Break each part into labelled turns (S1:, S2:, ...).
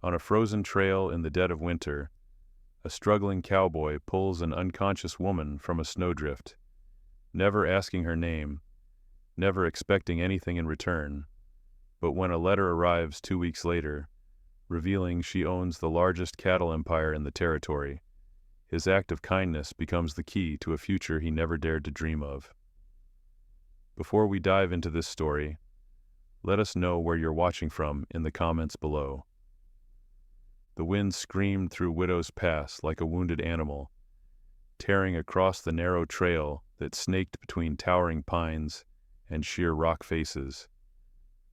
S1: On a frozen trail in the dead of winter, a struggling cowboy pulls an unconscious woman from a snowdrift, never asking her name, never expecting anything in return. But when a letter arrives 2 weeks later, revealing she owns the largest cattle empire in the territory, his act of kindness becomes the key to a future he never dared to dream of. Before we dive into this story, let us know where you're watching from in the comments below. The wind screamed through Widow's Pass like a wounded animal, tearing across the narrow trail that snaked between towering pines and sheer rock faces.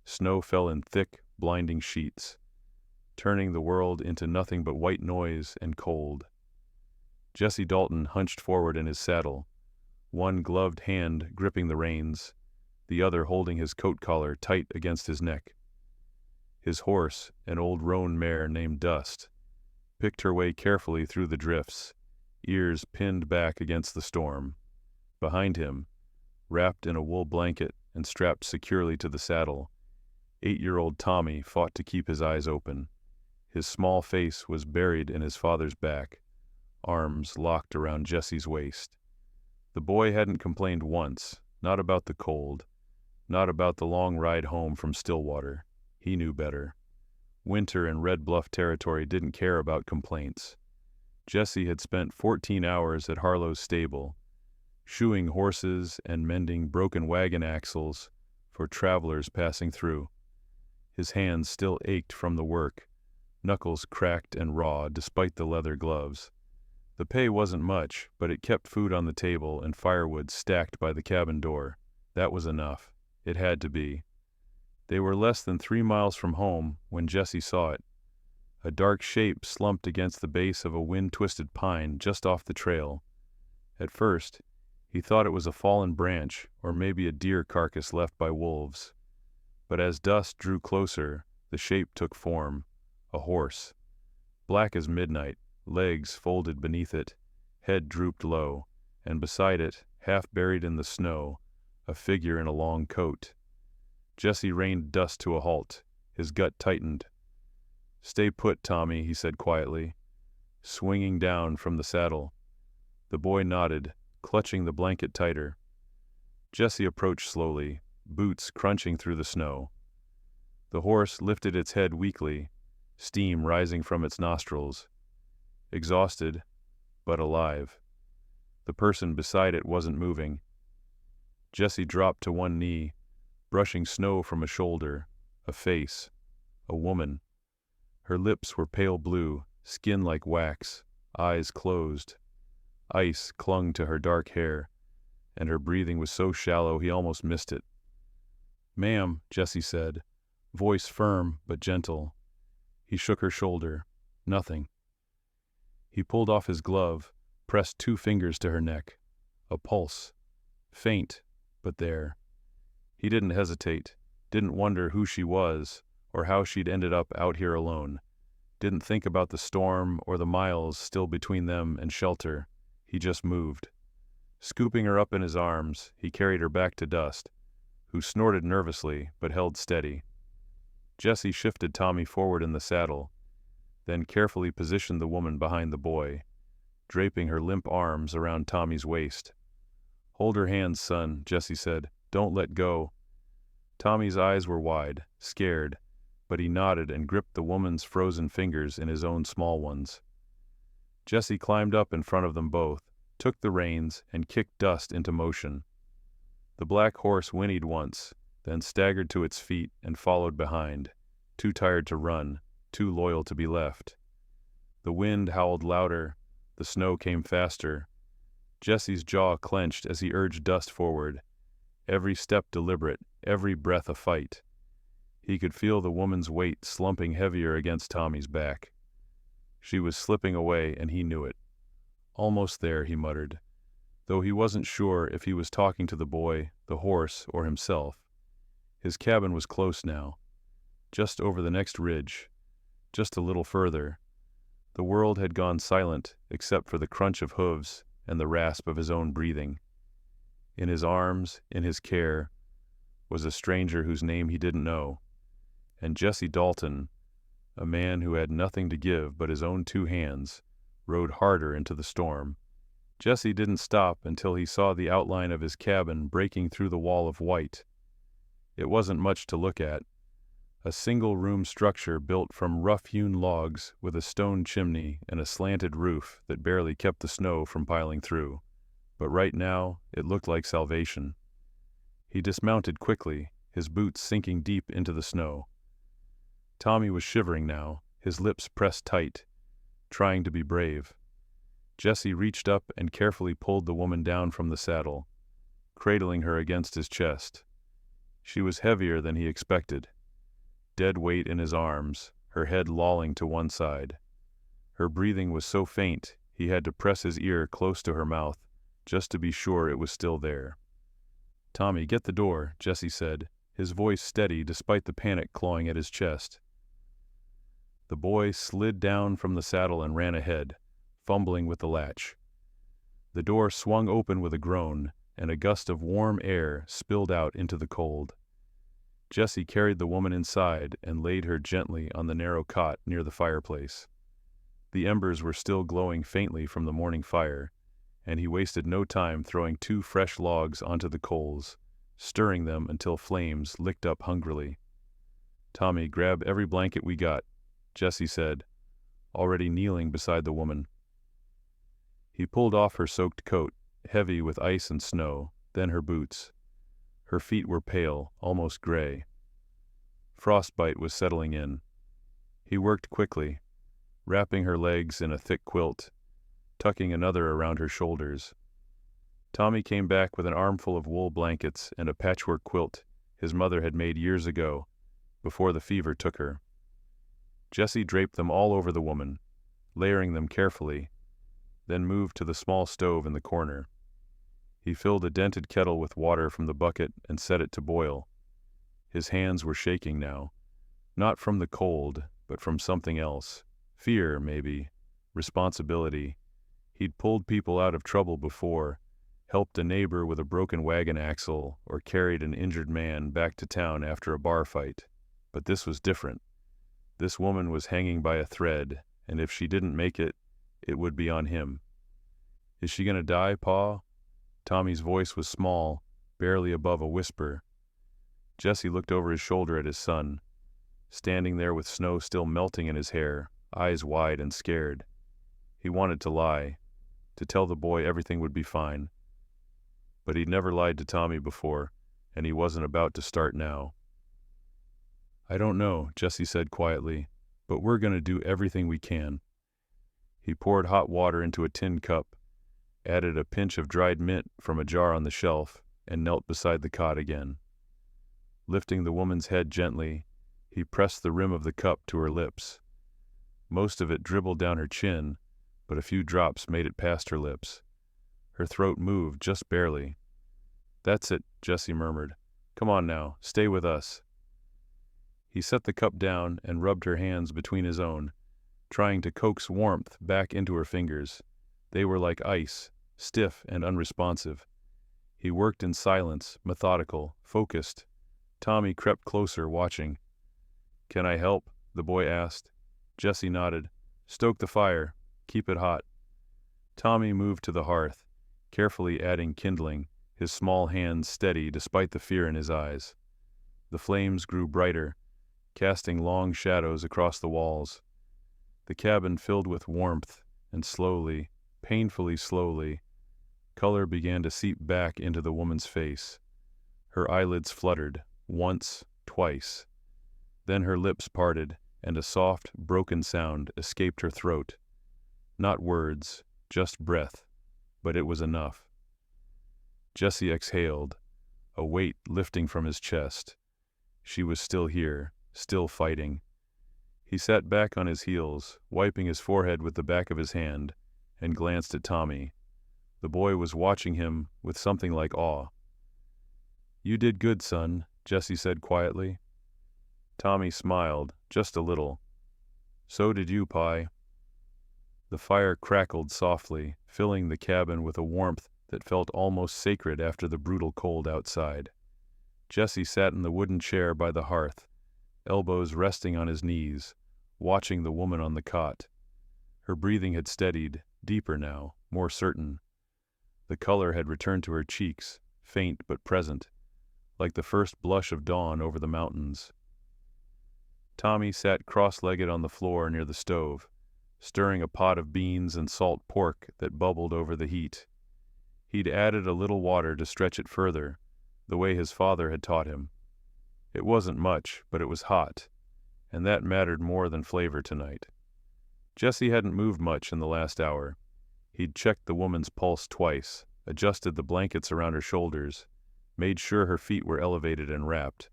S1: Snow fell in thick, blinding sheets, turning the world into nothing but white noise and cold. Jesse Dalton hunched forward in his saddle, one gloved hand gripping the reins, the other holding his coat collar tight against his neck. His horse, an old roan mare named Dust, picked her way carefully through the drifts, ears pinned back against the storm. Behind him, wrapped in a wool blanket and strapped securely to the saddle, 8-year-old Tommy fought to keep his eyes open. His small face was buried in his father's back, arms locked around Jesse's waist. The boy hadn't complained once, not about the cold, not about the long ride home from Stillwater. He knew better. Winter in Red Bluff territory didn't care about complaints. Jesse had spent 14 hours at Harlow's stable, shoeing horses and mending broken wagon axles for travelers passing through. His hands still ached from the work, knuckles cracked and raw despite the leather gloves. The pay wasn't much, but it kept food on the table and firewood stacked by the cabin door. That was enough. It had to be. They were less than 3 miles from home when Jesse saw it. A dark shape slumped against the base of a wind-twisted pine just off the trail. At first, he thought it was a fallen branch or maybe a deer carcass left by wolves. But as Dust drew closer, the shape took form. A horse. Black as midnight, legs folded beneath it, head drooped low, and beside it, half buried in the snow, a figure in a long coat. Jesse reined Dust to a halt. His gut tightened. "Stay put, Tommy," he said quietly, swinging down from the saddle. The boy nodded, clutching the blanket tighter. Jesse approached slowly, boots crunching through the snow. The horse lifted its head weakly, steam rising from its nostrils. Exhausted, but alive. The person beside it wasn't moving. Jesse dropped to one knee, brushing snow from a shoulder, a face, a woman. Her lips were pale blue, skin like wax, eyes closed. Ice clung to her dark hair, and her breathing was so shallow he almost missed it. "Ma'am," Jesse said, voice firm but gentle. He shook her shoulder. Nothing. He pulled off his glove, pressed 2 fingers to her neck. A pulse. Faint, but there. He didn't hesitate, didn't wonder who she was or how she'd ended up out here alone. Didn't think about the storm or the miles still between them and shelter. He just moved. Scooping her up in his arms, he carried her back to Dust, who snorted nervously but held steady. Jesse shifted Tommy forward in the saddle, then carefully positioned the woman behind the boy, draping her limp arms around Tommy's waist. "Hold her hands, son," Jesse said. "Don't let go." Tommy's eyes were wide, scared, but he nodded and gripped the woman's frozen fingers in his own small ones. Jesse climbed up in front of them both, took the reins, and kicked Dust into motion. The black horse whinnied once, then staggered to its feet and followed behind, too tired to run, too loyal to be left. The wind howled louder, the snow came faster. Jesse's jaw clenched as he urged Dust forward, every step deliberate, every breath a fight. He could feel the woman's weight slumping heavier against Tommy's back. She was slipping away, and he knew it. "Almost there," he muttered, though he wasn't sure if he was talking to the boy, the horse, or himself. His cabin was close now, just over the next ridge, just a little further. The world had gone silent except for the crunch of hooves and the rasp of his own breathing. In his arms, in his care, was a stranger whose name he didn't know, and Jesse Dalton, a man who had nothing to give but his own 2 hands, rode harder into the storm. Jesse didn't stop until he saw the outline of his cabin breaking through the wall of white. It wasn't much to look at. A single-room structure built from rough-hewn logs with a stone chimney and a slanted roof that barely kept the snow from piling through. But right now, it looked like salvation. He dismounted quickly, his boots sinking deep into the snow. Tommy was shivering now, his lips pressed tight, trying to be brave. Jesse reached up and carefully pulled the woman down from the saddle, cradling her against his chest. She was heavier than he expected. Dead weight in his arms, her head lolling to one side. Her breathing was so faint, he had to press his ear close to her mouth, just to be sure it was still there. "Tommy, get the door," Jesse said, his voice steady despite the panic clawing at his chest. The boy slid down from the saddle and ran ahead, fumbling with the latch. The door swung open with a groan, and a gust of warm air spilled out into the cold. Jesse carried the woman inside and laid her gently on the narrow cot near the fireplace. The embers were still glowing faintly from the morning fire, and he wasted no time throwing 2 fresh logs onto the coals, stirring them until flames licked up hungrily. "Tommy, grab every blanket we got," Jesse said, already kneeling beside the woman. He pulled off her soaked coat, heavy with ice and snow, then her boots. Her feet were pale, almost gray. Frostbite was settling in. He worked quickly, wrapping her legs in a thick quilt, tucking another around her shoulders. Tommy came back with an armful of wool blankets and a patchwork quilt his mother had made years ago, before the fever took her. Jesse draped them all over the woman, layering them carefully, then moved to the small stove in the corner. He filled a dented kettle with water from the bucket and set it to boil. His hands were shaking now, not from the cold, but from something else. Fear, maybe. Responsibility. He'd pulled people out of trouble before, helped a neighbor with a broken wagon axle, or carried an injured man back to town after a bar fight. But this was different. This woman was hanging by a thread, and if she didn't make it, it would be on him. "Is she gonna die, Pa?" Tommy's voice was small, barely above a whisper. Jesse looked over his shoulder at his son, standing there with snow still melting in his hair, eyes wide and scared. He wanted to lie, to tell the boy everything would be fine. But he'd never lied to Tommy before, and he wasn't about to start now. "I don't know," Jesse said quietly, "but we're going to do everything we can." He poured hot water into a tin cup, added a pinch of dried mint from a jar on the shelf, and knelt beside the cot again. Lifting the woman's head gently, he pressed the rim of the cup to her lips. Most of it dribbled down her chin, but a few drops made it past her lips. Her throat moved just barely. "That's it," Jesse murmured. "Come on now, stay with us." He set the cup down and rubbed her hands between his own, trying to coax warmth back into her fingers. They were like ice, stiff and unresponsive. He worked in silence, methodical, focused. Tommy crept closer, watching. "Can I help?" the boy asked. Jesse nodded. "Stoke the fire. Keep it hot." Tommy moved to the hearth, carefully adding kindling, his small hands steady despite the fear in his eyes. The flames grew brighter, casting long shadows across the walls. The cabin filled with warmth, and slowly, painfully slowly, color began to seep back into the woman's face. Her eyelids fluttered, once, twice. Then her lips parted, and a soft, broken sound escaped her throat. Not words, just breath, but it was enough. Jesse exhaled, a weight lifting from his chest. She was still here, still fighting. He sat back on his heels, wiping his forehead with the back of his hand, and glanced at Tommy. The boy was watching him with something like awe. "You did good, son," Jesse said quietly. Tommy smiled, just a little. "So did you, Pi." The fire crackled softly, filling the cabin with a warmth that felt almost sacred after the brutal cold outside. Jesse sat in the wooden chair by the hearth, elbows resting on his knees, watching the woman on the cot. Her breathing had steadied, deeper now, more certain. The color had returned to her cheeks, faint but present, like the first blush of dawn over the mountains. Tommy sat cross-legged on the floor near the stove, stirring a pot of beans and salt pork that bubbled over the heat. He'd added a little water to stretch it further, the way his father had taught him. It wasn't much, but it was hot, and that mattered more than flavor tonight. Jessie hadn't moved much in the last hour. He'd checked the woman's pulse twice, adjusted the blankets around her shoulders, made sure her feet were elevated and wrapped.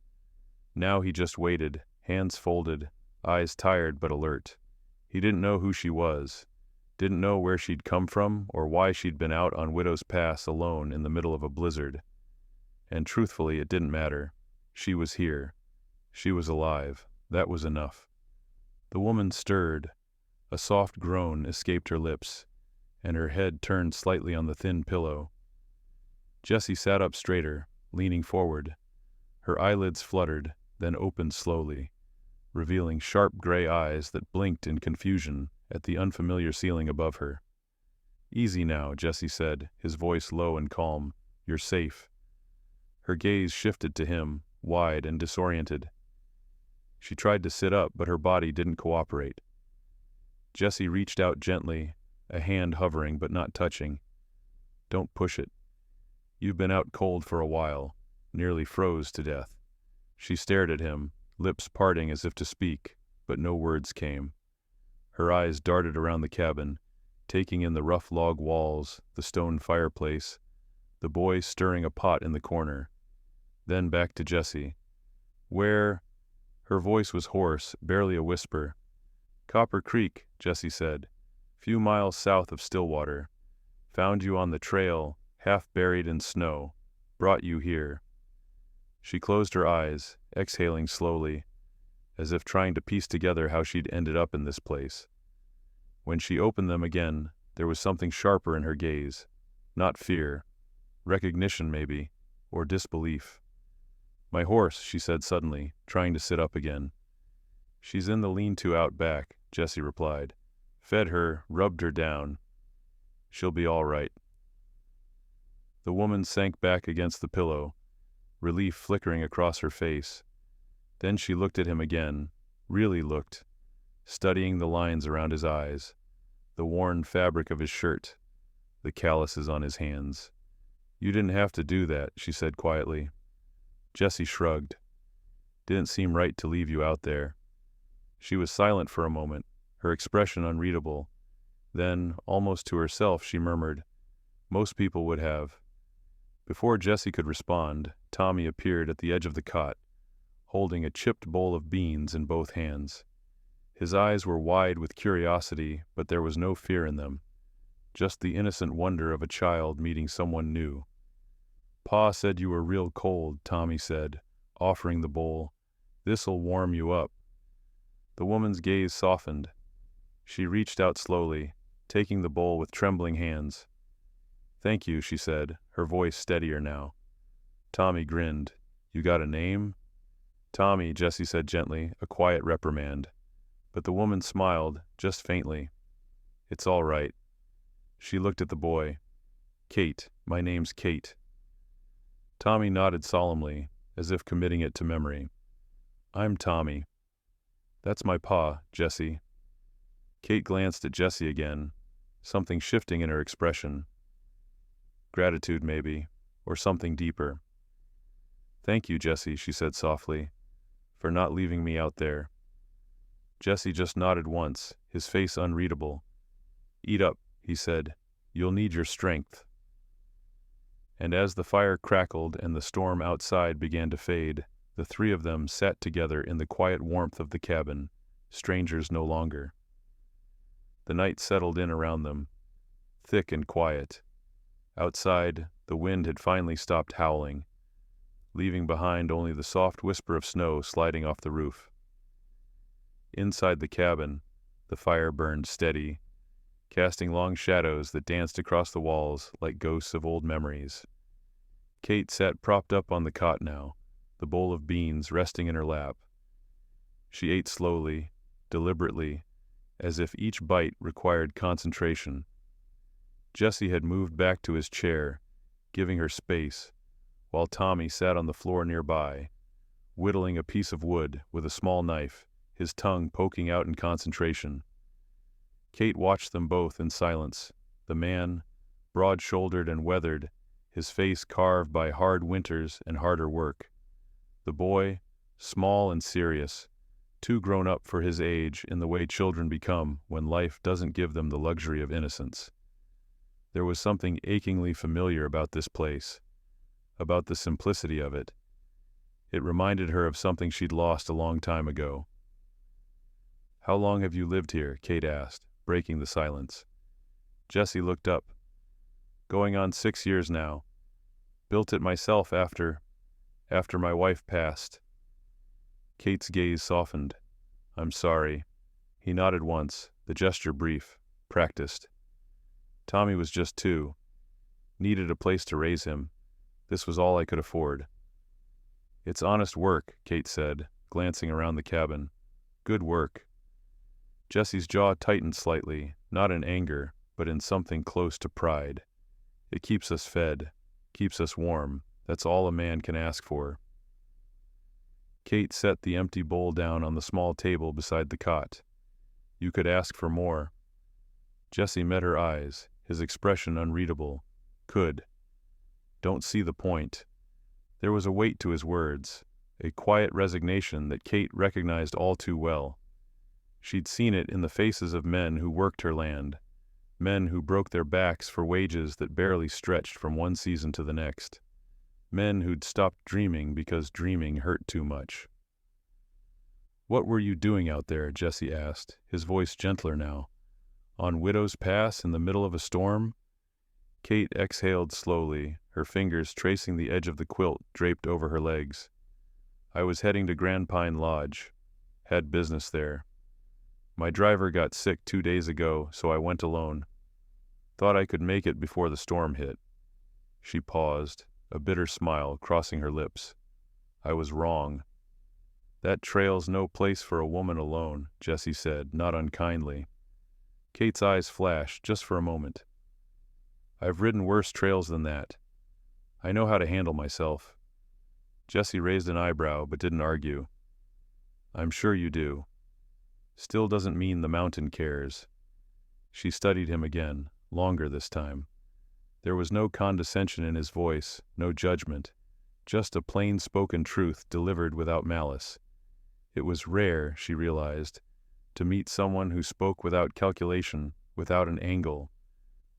S1: Now he just waited, hands folded, eyes tired but alert. He didn't know who she was, didn't know where she'd come from or why she'd been out on Widow's Pass alone in the middle of a blizzard. And truthfully, it didn't matter. She was here. She was alive. That was enough. The woman stirred. A soft groan escaped her lips, and her head turned slightly on the thin pillow. Jessie sat up straighter, leaning forward. Her eyelids fluttered, then opened slowly, revealing sharp gray eyes that blinked in confusion at the unfamiliar ceiling above her. "Easy now," Jessie said, his voice low and calm. "You're safe." Her gaze shifted to him, wide and disoriented. She tried to sit up, but her body didn't cooperate. Jessie reached out gently, a hand hovering but not touching. "Don't push it. You've been out cold for a while, nearly froze to death." She stared at him, lips parting as if to speak, but no words came. Her eyes darted around the cabin, taking in the rough log walls, the stone fireplace, the boy stirring a pot in the corner. Then back to Jessie. "Where?" Her voice was hoarse, barely a whisper. "Copper Creek," Jessie said. "Few miles south of Stillwater. Found you on the trail, half buried in snow. Brought you here." She closed her eyes, exhaling slowly, as if trying to piece together how she'd ended up in this place. When she opened them again, there was something sharper in her gaze. Not fear. Recognition, maybe, or disbelief. "My horse," she said suddenly, trying to sit up again. "She's in the lean-to out back," Jessie replied. "Fed her, rubbed her down. She'll be all right." The woman sank back against the pillow, relief flickering across her face. Then she looked at him again, really looked, studying the lines around his eyes, the worn fabric of his shirt, the calluses on his hands. "You didn't have to do that," she said quietly. Jessie shrugged. "Didn't seem right to leave you out there." She was silent for a moment, her expression unreadable. Then, almost to herself, she murmured, "Most people would have." Before Jessie could respond, Tommy appeared at the edge of the cot, holding a chipped bowl of beans in both hands. His eyes were wide with curiosity, but there was no fear in them, just the innocent wonder of a child meeting someone new. "Pa said you were real cold," Tommy said, offering the bowl. "This'll warm you up." The woman's gaze softened. She reached out slowly, taking the bowl with trembling hands. "Thank you," she said, her voice steadier now. Tommy grinned. "You got a name?" "Tommy," Jessie said gently, a quiet reprimand. But the woman smiled, just faintly. "It's all right." She looked at the boy. "Kate, my name's Kate." Tommy nodded solemnly, as if committing it to memory. "I'm Tommy." "That's my pa, Jessie." Kate glanced at Jessie again, something shifting in her expression. Gratitude, maybe, or something deeper. "Thank you, Jessie," she said softly, "for not leaving me out there." Jessie just nodded once, his face unreadable. "Eat up," he said. "You'll need your strength." And as the fire crackled and the storm outside began to fade, the three of them sat together in the quiet warmth of the cabin, strangers no longer. The night settled in around them, thick and quiet. Outside, the wind had finally stopped howling, leaving behind only the soft whisper of snow sliding off the roof. Inside the cabin, the fire burned steady, casting long shadows that danced across the walls like ghosts of old memories. Kate sat propped up on the cot now, the bowl of beans resting in her lap. She ate slowly, deliberately, as if each bite required concentration. Jesse had moved back to his chair, giving her space, while Tommy sat on the floor nearby, whittling a piece of wood with a small knife, his tongue poking out in concentration. Kate watched them both in silence, the man, broad-shouldered and weathered, his face carved by hard winters and harder work. The boy, small and serious, too grown up for his age in the way children become when life doesn't give them the luxury of innocence. There was something achingly familiar about this place, about the simplicity of it. It reminded her of something she'd lost a long time ago. "How long have you lived here?" Kate asked, breaking the silence. Jesse looked up. "Going on 6 years now. Built it myself after my wife passed." Kate's gaze softened. "I'm sorry." He nodded once, the gesture brief, practiced. "Tommy was just 2. Needed a place to raise him. This was all I could afford." "It's honest work," Kate said, glancing around the cabin. "Good work." Jesse's jaw tightened slightly, not in anger, but in something close to pride. "It keeps us fed, keeps us warm. That's all a man can ask for." Kate set the empty bowl down on the small table beside the cot. "You could ask for more." Jesse met her eyes, his expression unreadable. "Could. Don't see the point." There was a weight to his words, a quiet resignation that Kate recognized all too well. She'd seen it in the faces of men who worked her land, men who broke their backs for wages that barely stretched from one season to the next, men who'd stopped dreaming because dreaming hurt too much. "What were you doing out there?" Jesse asked, his voice gentler now. "On Widow's Pass in the middle of a storm?" Kate exhaled slowly, her fingers tracing the edge of the quilt draped over her legs. "I was heading to Grand Pine Lodge. Had business there. My driver got sick 2 days ago, so I went alone. Thought I could make it before the storm hit." She paused, a bitter smile crossing her lips. "I was wrong." "That trail's no place for a woman alone," Jesse said, not unkindly. Kate's eyes flashed just for a moment. "I've ridden worse trails than that. I know how to handle myself." Jesse raised an eyebrow but didn't argue. "I'm sure you do. Still doesn't mean the mountain cares." She studied him again, longer this time. There was no condescension in his voice, no judgment, just a plain-spoken truth delivered without malice. It was rare, she realized, to meet someone who spoke without calculation, without an angle.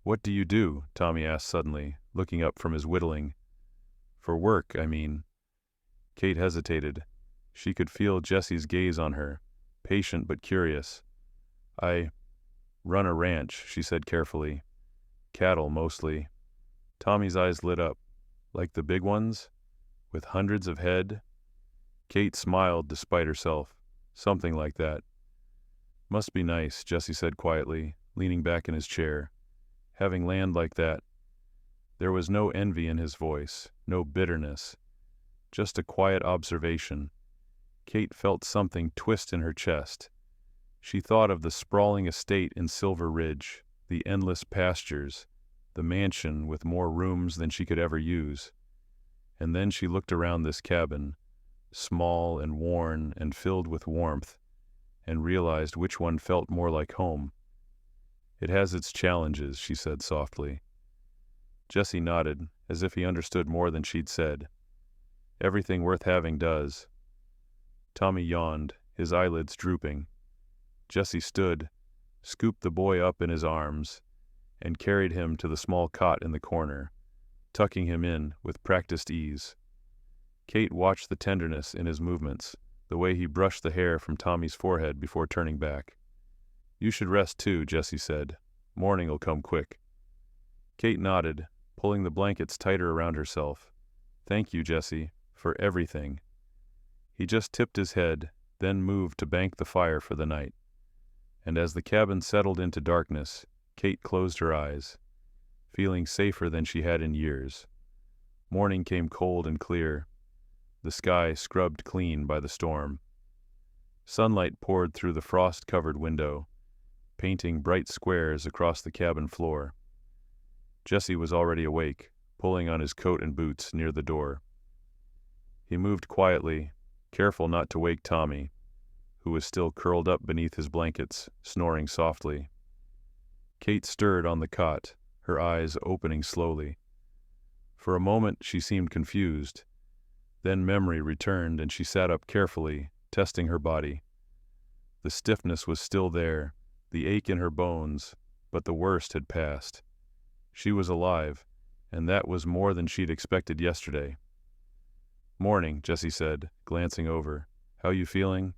S1: "What do you do?" Tommy asked suddenly, looking up from his whittling. "For work, I mean." Kate hesitated. She could feel Jesse's gaze on her, patient but curious. "I run a ranch," she said carefully. "Cattle, mostly." Tommy's eyes lit up. "Like the big ones? With hundreds of head?" Kate smiled despite herself. "Something like that." "Must be nice," Jesse said quietly, leaning back in his chair. "Having land like that." There was no envy in his voice, no bitterness, just a quiet observation. Kate felt something twist in her chest. She thought of the sprawling estate in Silver Ridge, the endless pastures, the mansion with more rooms than she could ever use. And then she looked around this cabin, small and worn and filled with warmth, and realized which one felt more like home. "It has its challenges," she said softly. Jesse nodded, as if he understood more than she'd said. "Everything worth having does." Tommy yawned, his eyelids drooping. Jesse stood, scooped the boy up in his arms, and carried him to the small cot in the corner, tucking him in with practiced ease. Kate watched the tenderness in his movements, the way he brushed the hair from Tommy's forehead before turning back. "You should rest too," Jesse said. "Morning'll come quick." Kate nodded, pulling the blankets tighter around herself. "Thank you, Jesse, for everything." He just tipped his head, then moved to bank the fire for the night. And as the cabin settled into darkness, Kate closed her eyes, feeling safer than she had in years. Morning came cold and clear, the sky scrubbed clean by the storm. Sunlight poured through the frost-covered window, painting bright squares across the cabin floor. Jesse was already awake, pulling on his coat and boots near the door. He moved quietly, careful not to wake Tommy, who was still curled up beneath his blankets, snoring softly. Kate stirred on the cot, her eyes opening slowly. For a moment she seemed confused. Then memory returned and she sat up carefully, testing her body. The stiffness was still there, the ache in her bones, but the worst had passed. She was alive, and that was more than she'd expected yesterday. "Morning," Jesse said, glancing over. "How you feeling?"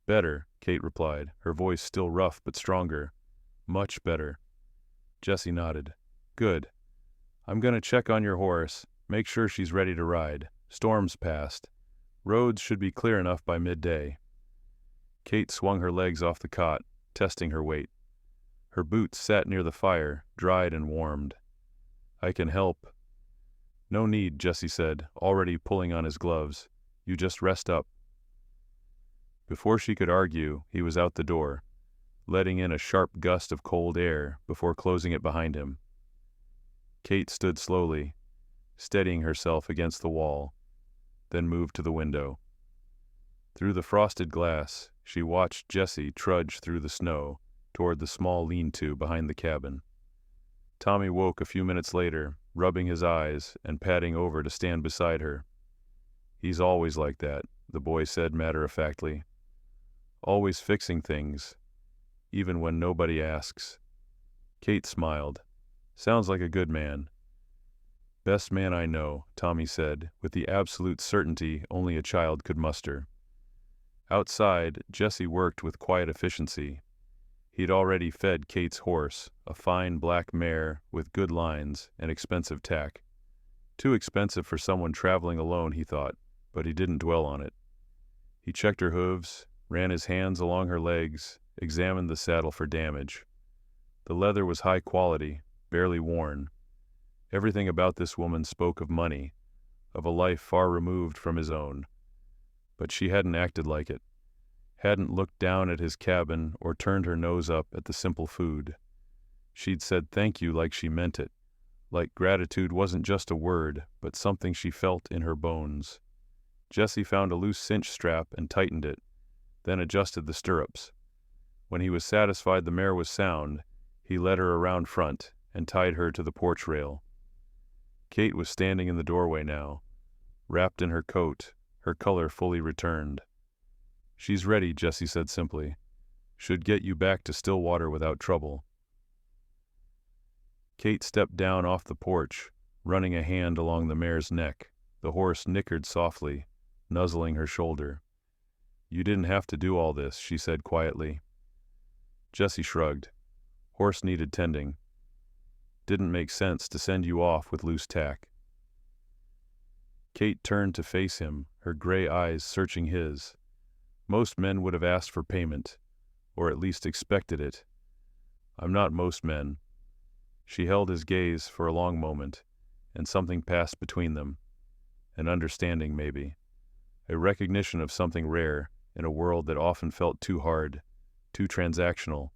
S1: "Better," Kate replied, her voice still rough but stronger. "Much better." Jesse nodded. "Good. I'm gonna check on your horse, make sure she's ready to ride. Storm's past. Roads should be clear enough by midday." Kate swung her legs off the cot, testing her weight. Her boots sat near the fire, dried and warmed. "I can help." "No need," Jesse said, already pulling on his gloves. "You just rest up." Before she could argue, he was out the door, letting in a sharp gust of cold air before closing it behind him. Kate stood slowly, steadying herself against the wall, then moved to the window. Through the frosted glass, she watched Jesse trudge through the snow toward the small lean-to behind the cabin. Tommy woke a few minutes later, rubbing his eyes and padding over to stand beside her. "He's always like that," the boy said matter-of-factly. "Always fixing things, even when nobody asks." Kate smiled. "Sounds like a good man." "Best man I know," Tommy said, with the absolute certainty only a child could muster. Outside, Jesse worked with quiet efficiency. He'd already fed Kate's horse, a fine black mare with good lines and expensive tack. Too expensive for someone traveling alone, he thought, but he didn't dwell on it. He checked her hooves, ran his hands along her legs, examined the saddle for damage. The leather was high quality, barely worn. Everything about this woman spoke of money, of a life far removed from his own. But she hadn't acted like it, hadn't looked down at his cabin or turned her nose up at the simple food. She'd said thank you like she meant it, like gratitude wasn't just a word, but something she felt in her bones. Jesse found a loose cinch strap and tightened it, then adjusted the stirrups. When he was satisfied the mare was sound, he led her around front and tied her to the porch rail. Kate was standing in the doorway now, wrapped in her coat, her color fully returned. "She's ready," Jesse said simply. "Should get you back to Stillwater without trouble." Kate stepped down off the porch, running a hand along the mare's neck. The horse nickered softly, nuzzling her shoulder. "You didn't have to do all this," she said quietly. Jesse shrugged. "Horse needed tending. Didn't make sense to send you off with loose tack." Kate turned to face him, her gray eyes searching his. Most men would have asked for payment, or at least expected it. "I'm not most men." She held his gaze for a long moment, and something passed between them. An understanding, maybe. A recognition of something rare in a world that often felt too hard, too transactional.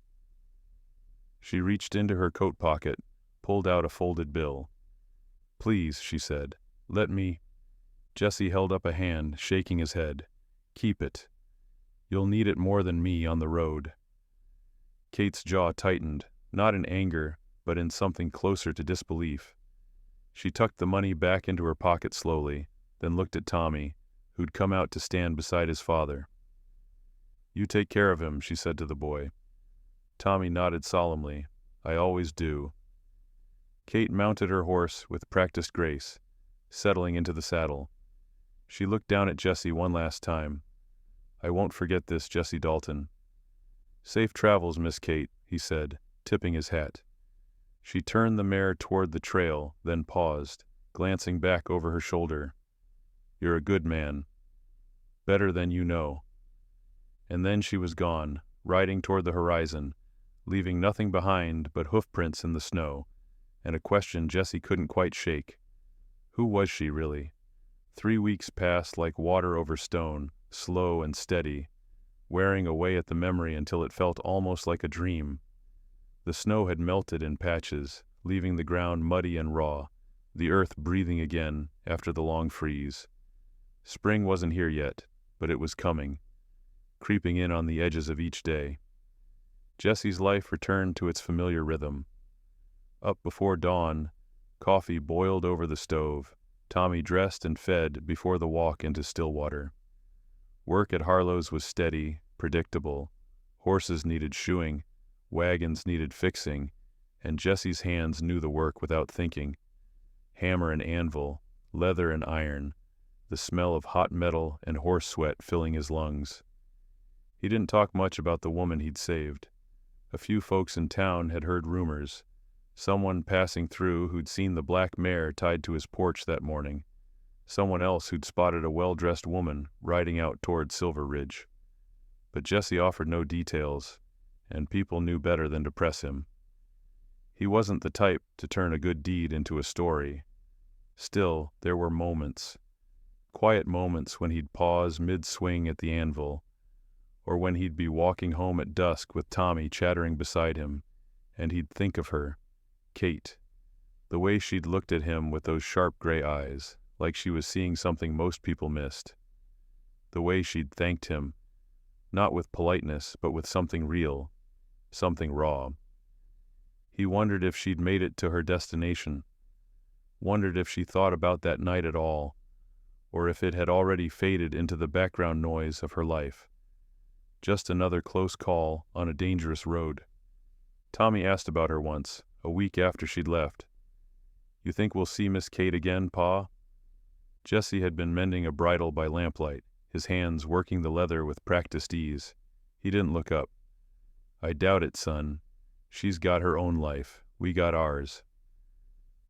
S1: She reached into her coat pocket, pulled out a folded bill. "Please," she said, "let me—" Jesse held up a hand, shaking his head. "Keep it. You'll need it more than me on the road." Kate's jaw tightened, not in anger, but in something closer to disbelief. She tucked the money back into her pocket slowly, then looked at Tommy, who'd come out to stand beside his father. "You take care of him," she said to the boy. Tommy nodded solemnly. "I always do." Kate mounted her horse with practiced grace, settling into the saddle. She looked down at Jesse one last time. "I won't forget this, Jesse Dalton." "Safe travels, Miss Kate," he said, tipping his hat. She turned the mare toward the trail, then paused, glancing back over her shoulder. "You're a good man. Better than you know." And then she was gone, riding toward the horizon, leaving nothing behind but hoofprints in the snow, and a question Jesse couldn't quite shake. Who was she, really? 3 weeks passed like water over stone, slow and steady. wearing away at the memory until it felt almost like a dream. The snow had melted in patches, leaving the ground muddy and raw, the earth breathing again after the long freeze. Spring wasn't here yet, but it was coming, creeping in on the edges of each day. Jesse's life returned to its familiar rhythm. Up before dawn, coffee boiled over the stove. Tommy dressed and fed before the walk into Stillwater. Work at Harlow's was steady, predictable. Horses needed shoeing, wagons needed fixing, and Jesse's hands knew the work without thinking. Hammer and anvil, leather and iron, the smell of hot metal and horse sweat filling his lungs. He didn't talk much about the woman he'd saved. A few folks in town had heard rumors. Someone passing through who'd seen the black mare tied to his porch that morning. Someone else who'd spotted a well-dressed woman riding out toward Silver Ridge. But Jesse offered no details, and people knew better than to press him. He wasn't the type to turn a good deed into a story. Still, there were moments. Quiet moments when he'd pause mid-swing at the anvil, or when he'd be walking home at dusk with Tommy chattering beside him, and he'd think of her, Kate, the way she'd looked at him with those sharp gray eyes, like she was seeing something most people missed. The way she'd thanked him, not with politeness, but with something real, something raw. He wondered if she'd made it to her destination, wondered if she thought about that night at all, or if it had already faded into the background noise of her life. Just another close call on a dangerous road. Tommy asked about her once, a week after she'd left. "You think we'll see Miss Kate again, Pa?" Jesse had been mending a bridle by lamplight, his hands working the leather with practiced ease. He didn't look up. "I doubt it, son. She's got her own life. We got ours."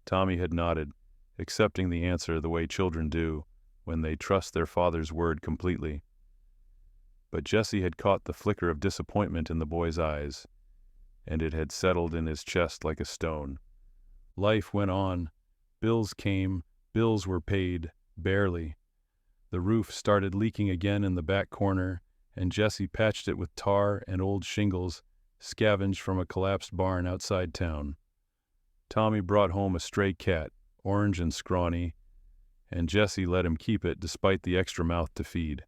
S1: Tommy had nodded, accepting the answer the way children do when they trust their father's word completely. But Jesse had caught the flicker of disappointment in the boy's eyes, and it had settled in his chest like a stone. Life went on. Bills came, bills were paid, barely. The roof started leaking again in the back corner, and Jesse patched it with tar and old shingles scavenged from a collapsed barn outside town. Tommy brought home a stray cat, orange and scrawny, and Jesse let him keep it despite the extra mouth to feed.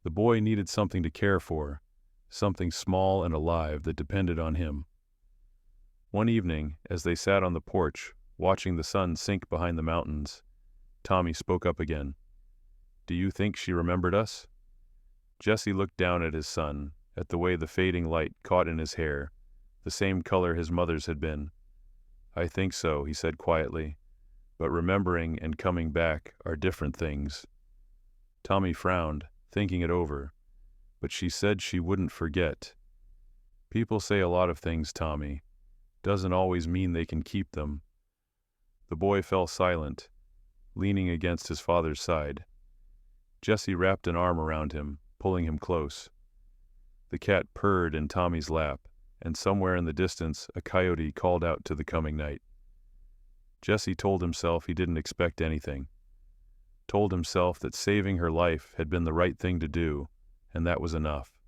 S1: The boy needed something to care for, something small and alive that depended on him. One evening, as they sat on the porch, watching the sun sink behind the mountains, Tommy spoke up again. "Do you think she remembered us?" Jesse looked down at his son, at the way the fading light caught in his hair, the same color his mother's had been. "I think so," he said quietly, "but remembering and coming back are different things." Tommy frowned, thinking it over, but she said she wouldn't forget. People say a lot of things, Tommy. Doesn't always mean they can keep them. The boy fell silent, leaning against his father's side. Jesse wrapped an arm around him, pulling him close. The cat purred in Tommy's lap, and somewhere in the distance a coyote called out to the coming night. Jesse told himself he didn't expect anything. Told himself that saving her life had been the right thing to do, and that was enough.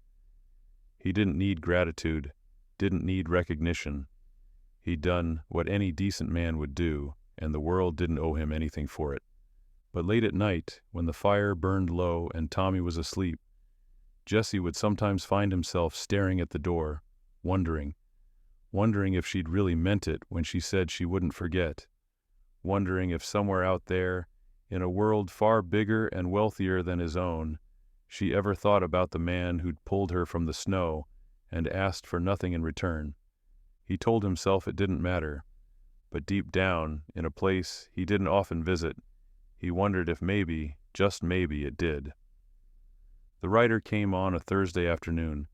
S1: He didn't need gratitude, didn't need recognition. He'd done what any decent man would do, and the world didn't owe him anything for it. But late at night, when the fire burned low and Tommy was asleep, Jesse would sometimes find himself staring at the door, wondering if she'd really meant it when she said she wouldn't forget, wondering if somewhere out there, in a world far bigger and wealthier than his own, she ever thought about the man who'd pulled her from the snow and asked for nothing in return. He told himself it didn't matter, but deep down, in a place he didn't often visit, he wondered if maybe, just maybe, it did. The writer came on a Thursday afternoon,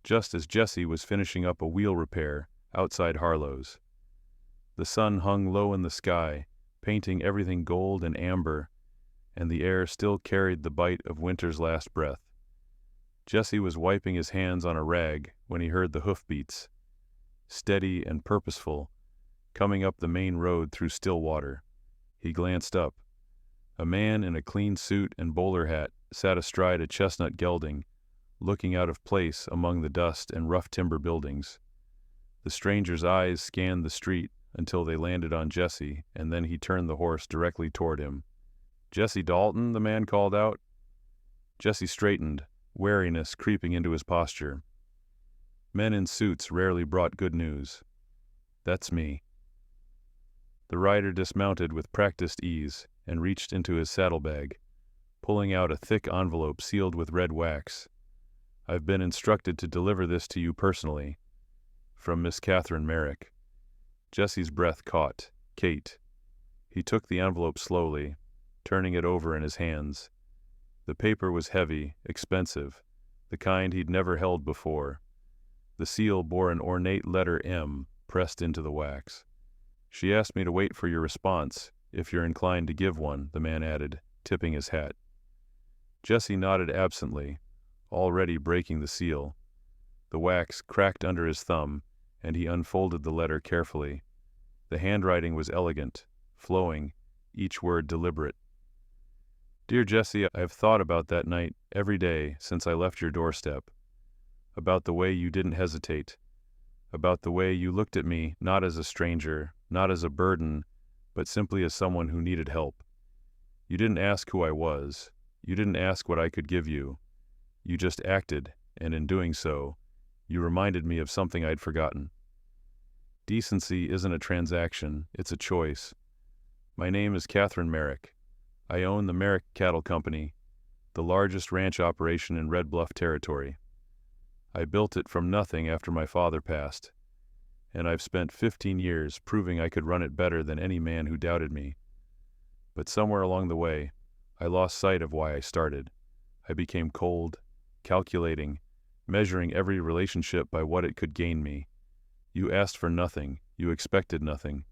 S1: just as Jesse was finishing up a wheel repair outside Harlow's. The sun hung low in the sky, painting everything gold and amber, and the air still carried the bite of winter's last breath. Jesse was wiping his hands on a rag when he heard the hoofbeats, steady and purposeful, coming up the main road through Stillwater. He glanced up. A man in a clean suit and bowler hat sat astride a chestnut gelding, looking out of place among the dust and rough timber buildings. The stranger's eyes scanned the street until they landed on Jesse, and then he turned the horse directly toward him. "Jesse Dalton," the man called out. Jesse straightened, wariness creeping into his posture. Men in suits rarely brought good news. "That's me." The rider dismounted with practiced ease and reached into his saddlebag, pulling out a thick envelope sealed with red wax. "I've been instructed to deliver this to you personally. From Miss Catherine Merrick." Jesse's breath caught. Kate. He took the envelope slowly, turning it over in his hands. The paper was heavy, expensive, the kind he'd never held before. The seal bore an ornate letter M pressed into the wax. "She asked me to wait for your response, if you're inclined to give one," the man added, tipping his hat. Jesse nodded absently, already breaking the seal. The wax cracked under his thumb, and he unfolded the letter carefully. The handwriting was elegant, flowing, each word deliberate. "Dear Jesse, I have thought about that night every day since I left your doorstep. About the way you didn't hesitate. About the way you looked at me not as a stranger, not as a burden, but simply as someone who needed help. You didn't ask who I was. You didn't ask what I could give you. You just acted, and in doing so, you reminded me of something I'd forgotten. Decency isn't a transaction, it's a choice. My name is Catherine Merrick. I own the Merrick Cattle Company, the largest ranch operation in Red Bluff Territory. I built it from nothing after my father passed, and I've spent 15 years proving I could run it better than any man who doubted me. But somewhere along the way, I lost sight of why I started. I became cold, calculating, measuring every relationship by what it could gain me. You asked for nothing, you expected nothing,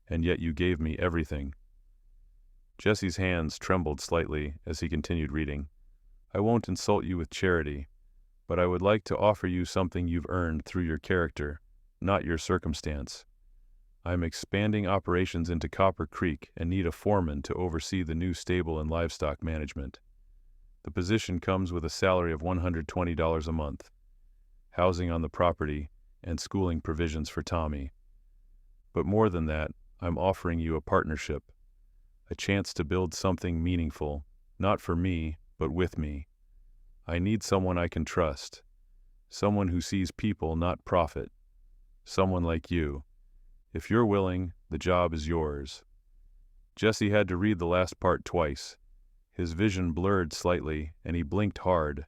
S1: and yet you gave me everything." Jesse's hands trembled slightly as he continued reading. "I won't insult you with charity, but I would like to offer you something you've earned through your character, not your circumstance. I'm expanding operations into Copper Creek and need a foreman to oversee the new stable and livestock management. The position comes with a salary of $120 a month, housing on the property, and schooling provisions for Tommy. But more than that, I'm offering you a partnership, a chance to build something meaningful, not for me, but with me. I need someone I can trust, someone who sees people, not profit, someone like you. If you're willing, the job is yours." Jesse had to read the last part twice. His vision blurred slightly, and he blinked hard,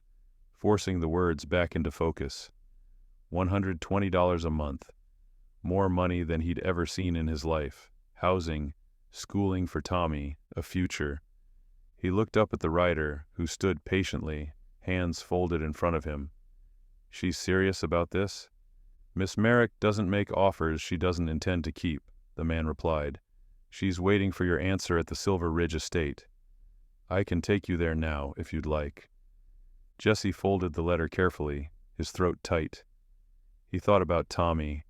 S1: forcing the words back into focus. $120 a month. More money than he'd ever seen in his life. Housing, schooling for Tommy, a future. He looked up at the rider, who stood patiently, hands folded in front of him. "She's serious about this?" "Miss Merrick doesn't make offers she doesn't intend to keep," the man replied. "She's waiting for your answer at the Silver Ridge estate. I can take you there now, if you'd like." Jesse folded the letter carefully, his throat tight. He thought about Tommy,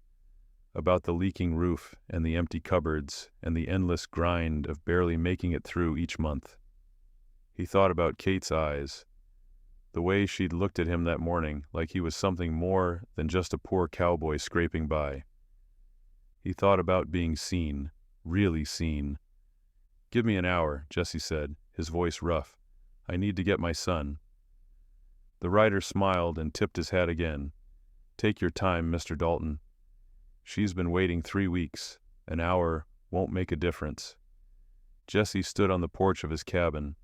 S1: about the leaking roof and the empty cupboards and the endless grind of barely making it through each month. He thought about Kate's eyes, the way she'd looked at him that morning like he was something more than just a poor cowboy scraping by. He thought about being seen, really seen. "Give me an hour," Jesse said, his voice rough. "I need to get my son." The rider smiled and tipped his hat again. "Take your time, Mr. Dalton. She's been waiting 3 weeks. An hour won't make a difference." Jesse stood on the porch of his cabin,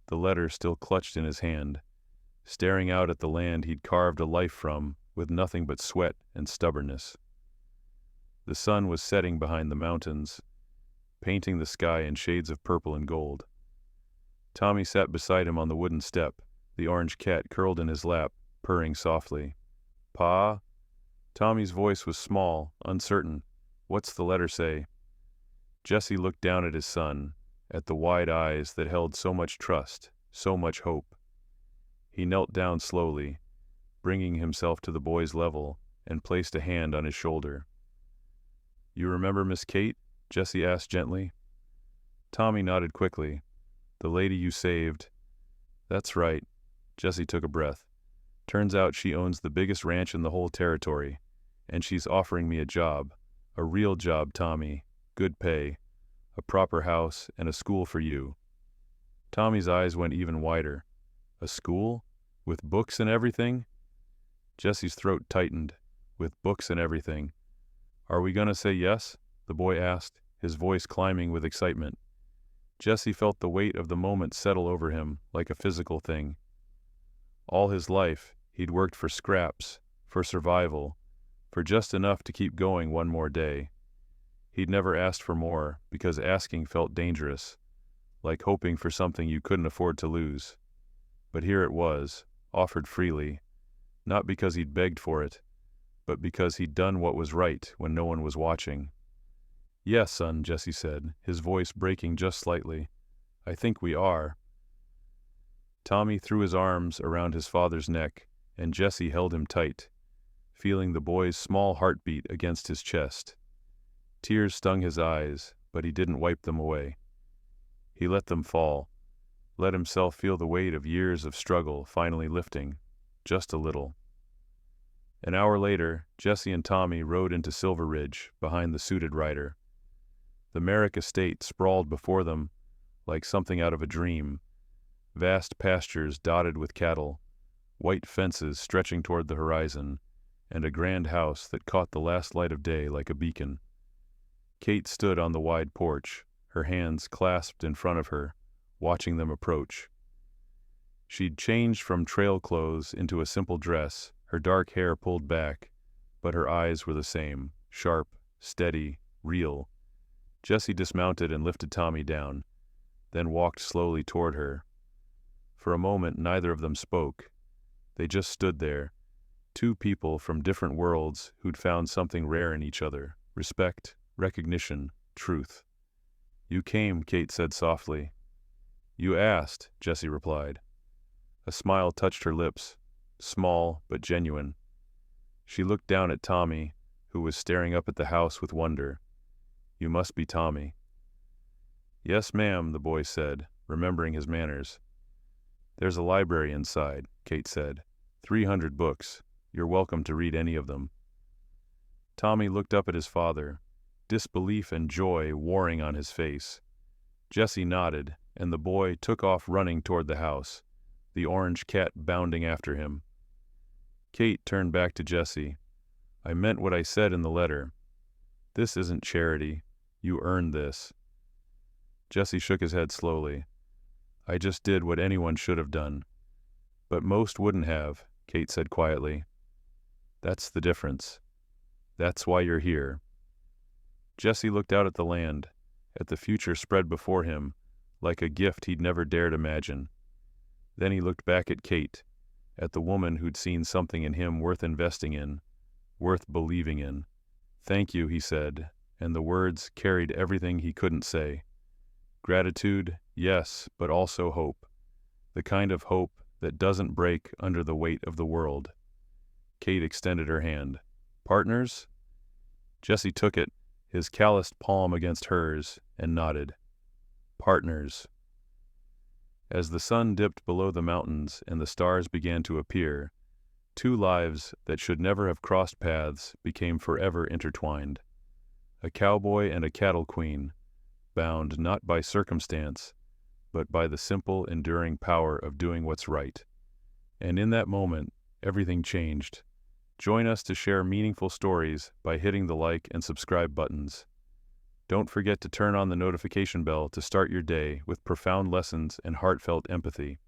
S1: the letter still clutched in his hand, staring out at the land he'd carved a life from with nothing but sweat and stubbornness. The sun was setting behind the mountains, painting the sky in shades of purple and gold. Tommy sat beside him on the wooden step, the orange cat curled in his lap, purring softly. "Pa?" Tommy's voice was small, uncertain. "What's the letter say?" Jesse looked down at his son, at the wide eyes that held so much trust, so much hope. He knelt down slowly, bringing himself to the boy's level, and placed a hand on his shoulder. "You remember Miss Kate?" Jesse asked gently. Tommy nodded quickly. "The lady you saved." "That's right." Jesse took a breath. Turns out she owns the biggest ranch in the whole territory, and she's offering me a job. A real job, Tommy. Good pay, a proper house, and a school for you." Tommy's eyes went even wider. "A school? With books and everything?" Jesse's throat tightened. "With books and everything. Are we gonna say yes?" the boy asked, his voice climbing with excitement. Jesse felt the weight of the moment settle over him like a physical thing. All his life, he'd worked for scraps, for survival, for just enough to keep going one more day. He'd never asked for more because asking felt dangerous, like hoping for something you couldn't afford to lose. But here it was, offered freely, not because he'd begged for it, but because he'd done what was right when no one was watching. "Yes, son," Jesse said, his voice breaking just slightly. "I think we are." Tommy threw his arms around his father's neck, and Jesse held him tight, feeling the boy's small heartbeat against his chest. Tears stung his eyes, but he didn't wipe them away. He let them fall, let himself feel the weight of years of struggle finally lifting, just a little. An hour later, Jesse and Tommy rode into Silver Ridge, behind the suited rider. The Merrick estate sprawled before them like something out of a dream, vast pastures dotted with cattle, white fences stretching toward the horizon, and a grand house that caught the last light of day like a beacon. Kate stood on the wide porch, her hands clasped in front of her, watching them approach. She'd changed from trail clothes into a simple dress, her dark hair pulled back, but her eyes were the same, sharp, steady, real. Jesse dismounted and lifted Tommy down, then walked slowly toward her. For a moment, neither of them spoke. They just stood there, two people from different worlds who'd found something rare in each other: respect, recognition, truth. "You came," Kate said softly. "You asked," Jesse replied. A smile touched her lips, small but genuine. She looked down at Tommy, who was staring up at the house with wonder. "You must be Tommy." "Yes, ma'am," the boy said, remembering his manners. "There's a library inside," Kate said. 300 books. You're welcome to read any of them." Tommy looked up at his father, disbelief and joy warring on his face. Jesse nodded, and the boy took off running toward the house, the orange cat bounding after him. Kate turned back to Jesse. "I meant what I said in the letter. This isn't charity. You earned this." Jesse shook his head slowly. "I just did what anyone should have done. But most wouldn't have," Kate said quietly. "That's the difference. That's why you're here." Jesse looked out at the land, at the future spread before him, like a gift he'd never dared imagine. Then he looked back at Kate, at the woman who'd seen something in him worth investing in, worth believing in. "Thank you," he said, and the words carried everything he couldn't say. Gratitude, yes, but also hope. The kind of hope that doesn't break under the weight of the world. Kate extended her hand. "Partners?" Jesse took it, his calloused palm against hers, and nodded. "Partners." As the sun dipped below the mountains and the stars began to appear, two lives that should never have crossed paths became forever intertwined. A cowboy and a cattle queen, bound not by circumstance, but by the simple, enduring power of doing what's right. And in that moment, everything changed. Join us to share meaningful stories by hitting the like and subscribe buttons. Don't forget to turn on the notification bell to start your day with profound lessons and heartfelt empathy.